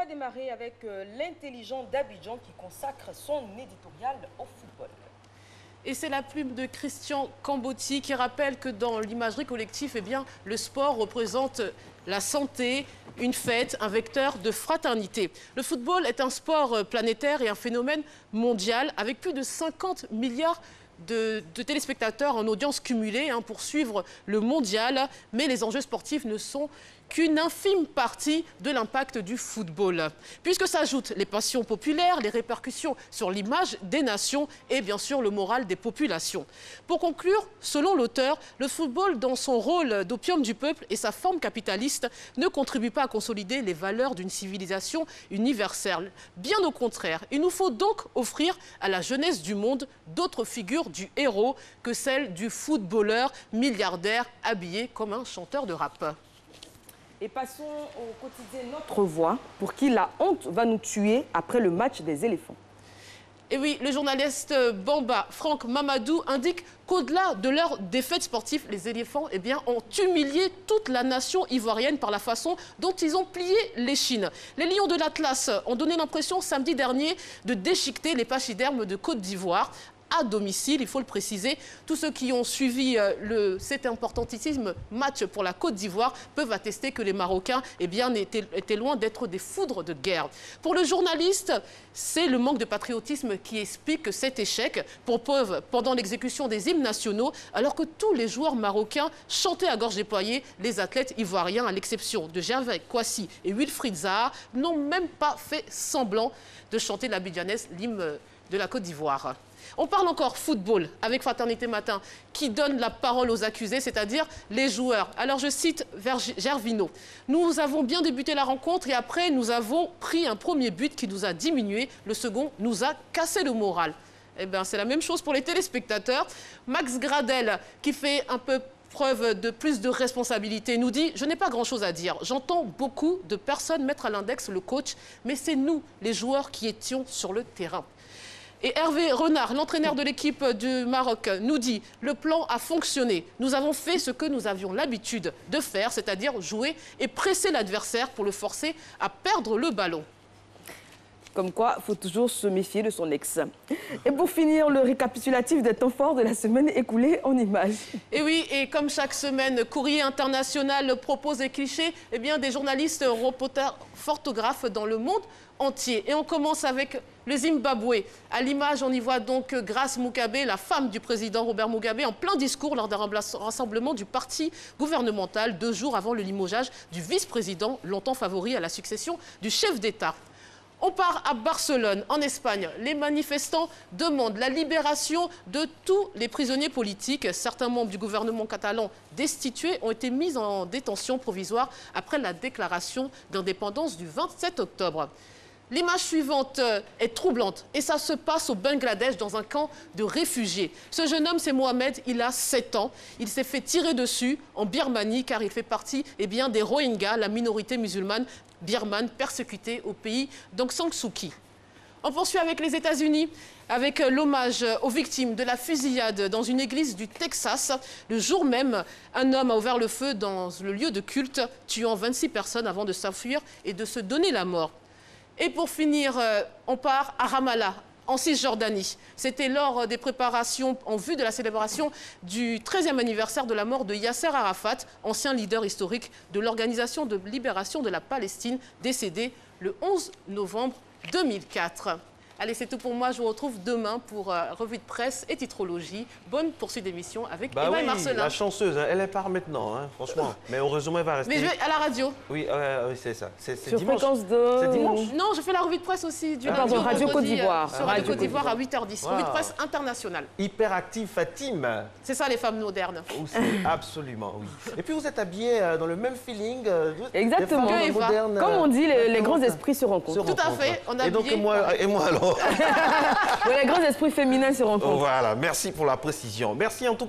va démarrer avec l'intelligent d'Abidjan qui consacre son éditorial au football. Et c'est la plume de Christian Cambotti qui rappelle que dans l'imagerie collective, eh bien, le sport représente la santé, une fête, un vecteur de fraternité. Le football est un sport planétaire et un phénomène mondial avec plus de 50 milliards de téléspectateurs en audience cumulée pour suivre le mondial. Mais les enjeux sportifs ne sont qu'une infime partie de l'impact du football, puisque s'ajoutent les passions populaires, les répercussions sur l'image des nations et bien sûr le moral des populations. Pour conclure, selon l'auteur, le football dans son rôle d'opium du peuple et sa forme capitaliste ne contribue pas à consolider les valeurs d'une civilisation universelle. Bien au contraire, il nous faut donc offrir à la jeunesse du monde d'autres figures du héros que celle du footballeur milliardaire habillé comme un chanteur de rap. Et passons au quotidien Notre Voix, pour qui la honte va nous tuer après le match des éléphants. Et oui, le journaliste Bamba Franck Mamadou indique qu'au-delà de leur défaite sportive, les éléphants ont humilié toute la nation ivoirienne par la façon dont ils ont plié l'échine. Les lions de l'Atlas ont donné l'impression samedi dernier de déchiqueter les pachydermes de Côte d'Ivoire à domicile, il faut le préciser. Tous ceux qui ont suivi cet importantissime match pour la Côte d'Ivoire peuvent attester que les Marocains étaient loin d'être des foudres de guerre. Pour le journaliste, c'est le manque de patriotisme qui explique cet échec. Pour preuve, pendant l'exécution des hymnes nationaux, alors que tous les joueurs marocains chantaient à gorge déployée, les athlètes ivoiriens, à l'exception de Gervais Kouassi et Wilfried Zaha, n'ont même pas fait semblant de chanter l'abidjanaise, l'hymne de la Côte d'Ivoire. On parle encore football avec Fraternité Matin qui donne la parole aux accusés, c'est-à-dire les joueurs. Alors je cite Gervinho. Nous avons bien débuté la rencontre et après nous avons pris un premier but qui nous a diminué. Le second nous a cassé le moral. Eh bien c'est la même chose pour les téléspectateurs. Max Gradel qui fait un peu preuve de plus de responsabilité, nous dit « Je n'ai pas grand-chose à dire. J'entends beaucoup de personnes mettre à l'index le coach, mais c'est nous, les joueurs, qui étions sur le terrain. » Et Hervé Renard, l'entraîneur de l'équipe du Maroc, nous dit « Le plan a fonctionné. Nous avons fait ce que nous avions l'habitude de faire, c'est-à-dire jouer et presser l'adversaire pour le forcer à perdre le ballon. » Comme quoi, il faut toujours se méfier de son ex. Et pour finir, le récapitulatif des temps forts de la semaine écoulée en images. Et oui, et comme chaque semaine, Courrier International propose des clichés, des journalistes, reporters, photographes dans le monde entier. Et on commence avec le Zimbabwe. À l'image, on y voit donc Grace Mugabe, la femme du président Robert Mugabe, en plein discours lors d'un rassemblement du parti gouvernemental 2 jours avant le limogeage du vice-président, longtemps favori à la succession du chef d'État. On part à Barcelone, en Espagne. Les manifestants demandent la libération de tous les prisonniers politiques. Certains membres du gouvernement catalan destitués ont été mis en détention provisoire après la déclaration d'indépendance du 27 octobre. L'image suivante est troublante et ça se passe au Bangladesh dans un camp de réfugiés. Ce jeune homme, c'est Mohamed, il a 7 ans. Il s'est fait tirer dessus en Birmanie car il fait partie des Rohingyas, la minorité musulmane birmane persécutée au pays d'Aung San Suu Kyi. On poursuit avec les États-Unis, avec l'hommage aux victimes de la fusillade dans une église du Texas. Le jour même, un homme a ouvert le feu dans le lieu de culte, tuant 26 personnes avant de s'enfuir et de se donner la mort. Et pour finir, on part à Ramallah, en Cisjordanie. C'était lors des préparations en vue de la célébration du 13e anniversaire de la mort de Yasser Arafat, ancien leader historique de l'Organisation de libération de la Palestine, décédé le 11 novembre 2004. Allez, c'est tout pour moi. Je vous retrouve demain pour revue de presse et titrologie. Bonne poursuite d'émission avec Emma et Marcelin. La chanceuse, elle part maintenant, franchement. Mais heureusement, elle va rester. Mais je vais à la radio. Oui, c'est ça. C'est sur dimanche. Fréquence de... C'est dimanche. Non, je fais la revue de presse aussi du lundi au Radio Côte d'Ivoire. Sur Radio Côte d'Ivoire à 8h10. Wow. Revue de presse internationale. Hyperactive Fatim. C'est ça les femmes modernes. Absolument, oui. Et puis vous êtes habillés dans le même feeling. Exactement. Des femmes modernes, comme on dit, les grands esprits se rencontrent. Tout à fait. On a et donc moi alors les grands esprits féminins se rencontrent. Voilà, merci pour la précision. Merci en tout cas.